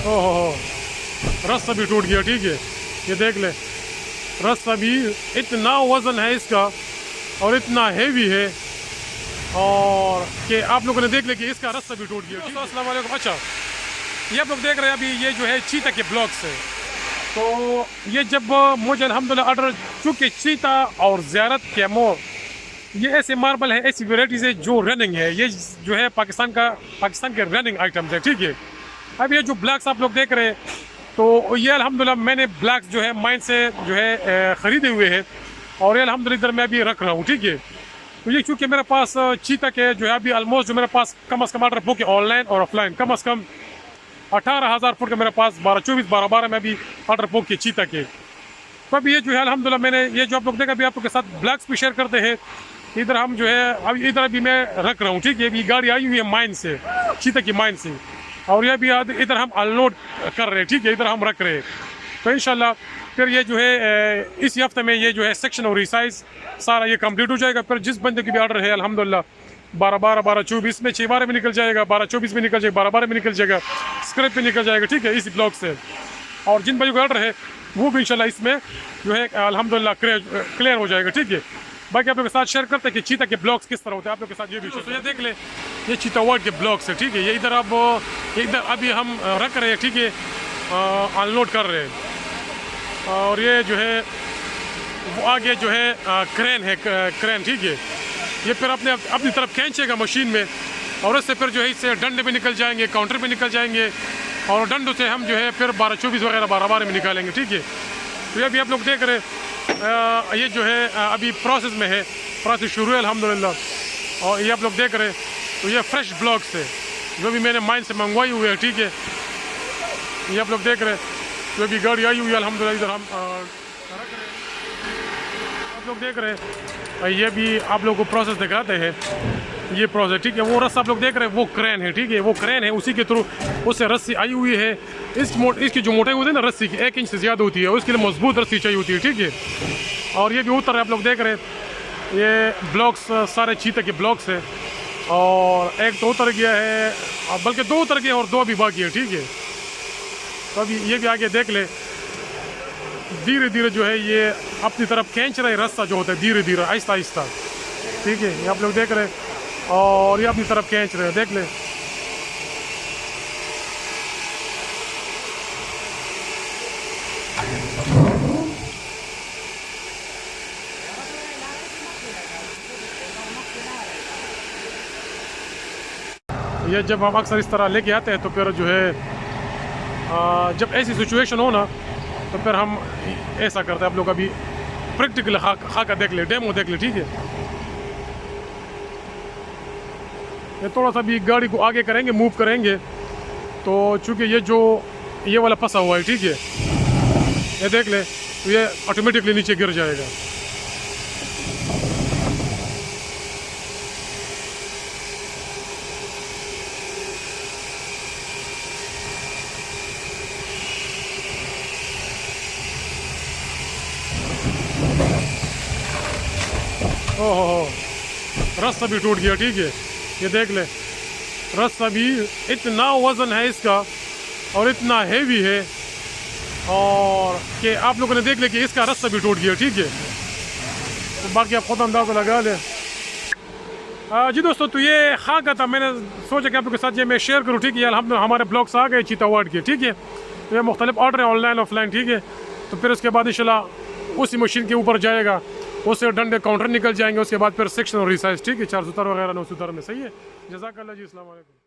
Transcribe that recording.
ओहो रस्सा भी टूट गया, ठीक है। ये देख ले रस्सा भी इतना वज़न है इसका और इतना हेवी है और कि आप लोगों ने देख ले कि इसका रस्सा भी टूट गया। अस्सलाम वालेकुम। अच्छा ये आप लोग देख रहे हैं अभी ये जो है चीता के ब्लॉक्स है। तो ये जब मुझे अल्हम्दुलिल्लाह ऑर्डर, चूँकि चीता और ज़ियारत केमोर ये ऐसे मार्बल है, ऐसी वेराइटीज़ है जो रनिंग है, ये जो है पाकिस्तान के रनिंग आइटम्स है, ठीक है। अब ये जो ब्लॉक्स आप लोग देख रहे हैं तो ये अल्हम्दुलिल्लाह मैंने ब्लॉक्स जो है माइन से जो है ख़रीदे हुए हैं और ये अल्हम्दुलिल्लाह इधर मैं अभी रख रहा हूँ, ठीक है। तो ये चूँकि मेरे पास चीता के जो है अभी ऑलमोस्ट जो मेरे पास कम से कम ऑर्डर बुक है ऑनलाइन और ऑफलाइन, कम से कम 18,000 फुट के मेरे पास 12-24-12 में अभी ऑर्डर बुक किए चीता के। तो अभी ये जो है अल्हम्दुलिल्लाह मैंने ये जो आप लोग देखा अभी आप लोग के साथ ब्लॉक्स भी शेयर करते हैं। इधर हम जो है अभी इधर अभी मैं रख रहा हूँ, ठीक है। अभी गाड़ी आई हुई है माइन से, चीता की माइन से, और ये अभी इधर हम अनलोड कर रहे हैं, ठीक है। इधर हम रख रहे हैं तो इंशाल्लाह फिर ये जो है इसी हफ्ते में ये जो है सेक्शन और रिसाइज सारा ये कंप्लीट हो जाएगा। फिर जिस बंदे की भी ऑर्डर है अल्हम्दुलिल्लाह 12-12, 12-24 में 6-12 में निकल जाएगा, 12-24 में निकल जाएगा, 12-12 में निकल जाएगा, स्क्रैप में निकल जाएगा, ठीक है, इसी ब्लॉक से। और जिन भाइयों का ऑर्डर है वो भी इंशाल्लाह इसमें जो है अल्हम्दुलिल्लाह क्लियर हो जाएगा, ठीक है। बाकी आप लोग के साथ शेयर करते हैं कि चीता के ब्लॉक्स किस तरह होते हैं, आप लोग के साथ ये भी तो ये देख ले ये चीता वर्ड के ब्लॉक्स है, ठीक है। ये इधर अब इधर अभी हम रख रहे हैं, ठीक है, अनलोड कर रहे हैं। और ये जो है वो आगे जो है क्रेन है, क्रेन, ठीक है। ये फिर अपनी तरफ खींचेगा मशीन में और उससे फिर जो है इससे डंडे भी निकल जाएंगे, काउंटर भी निकल जाएंगे और डंडों से हम जो है फिर 12-24 वगैरह 12-12 में निकालेंगे, ठीक है। तो ये अभी आप लोग देख रहे हैं ये जो है अभी प्रोसेस में है, प्रोसेस शुरू है अल्हम्दुलिल्लाह। और ये आप लोग देख रहे हैं तो ये फ्रेश ब्लॉक्स है जो भी मैंने माइन से मंगवाई हुई है, ठीक है। ये आप लोग देख रहे हैं जो भी गाड़ी आई हुई है अल्हम्दुलिल्लाह इधर हम रख रहे हैं। आप लोग देख रहे हैं ये भी आप लोग को प्रोसेस दिखाते हैं, ये प्रोसेस, ठीक है। वो रस्सा आप लोग देख रहे हैं वो क्रेन है, ठीक है, वो क्रेन है, उसी के थ्रू उससे रस्सी आई हुई है। इसकी जो मोटाई होती है ना रस्सी की 1 इंच से ज़्यादा होती है, उसके लिए मजबूत रस्सी चाहिए होती है, ठीक है। और ये भी उतर रहे आप लोग देख रहे हैं ये ब्लॉक्स सारे चीता के ब्लॉक्स है और एक तो उतर गया है, बल्कि 2 उतर गए और 2 भी बाकी है, ठीक है। तो अभी ये भी आगे देख ले धीरे धीरे जो है ये अपनी तरफ खींच रहे रास्ता जो होता है धीरे धीरे आहिस्ता आहिस्ता, ठीक है। ये आप लोग देख रहे हैं और ये अपनी तरफ खींच रहे हैं, देख ले। ये जब हम अक्सर इस तरह लेके आते हैं तो फिर जो है जब ऐसी सिचुएशन हो ना तो फिर हम ऐसा करते हैं। आप लोग अभी प्रैक्टिकल खाका देख ले, डेमो देख ले, ठीक है। ये थोड़ा सा भी गाड़ी को आगे करेंगे, मूव करेंगे तो चूँकि ये वाला फंसा हुआ है, ठीक है। ये देख ले तो ये ऑटोमेटिकली नीचे गिर जाएगा। ओहो रस्सा भी टूट गया, ठीक है। ये देख ले रस्सा भी इतना वज़न है इसका और इतना हेवी है और कि आप लोगों ने देख ले कि इसका रस्सा भी टूट गया, ठीक है। तो बाकी आप खुद अंदाज़ा लगा ले। जी दोस्तों तो ये खाका था, मैंने सोचा कि आप लोगों के साथ ये मैं शेयर करूँ, ठीक है। अल्हम्दुलिल्लाह हमारे ब्लॉग्स आ गए चीता वर्ड के, ठीक है। तो ये मुख्तलिफ ऑर्डर है ऑनलाइन ऑफलाइन, ठीक है। तो फिर उसके बाद इंशाल्लाह उसी मशीन के ऊपर जाएगा, उससे डंडे काउंटर निकल जाएंगे, उसके बाद फिर सेक्शन और रिसाइज, ठीक है। 4 सुतर वगैरह 9 सुतर में, सही है। जज़ाकल्लाह जी, अस्सलाम वालेकुम।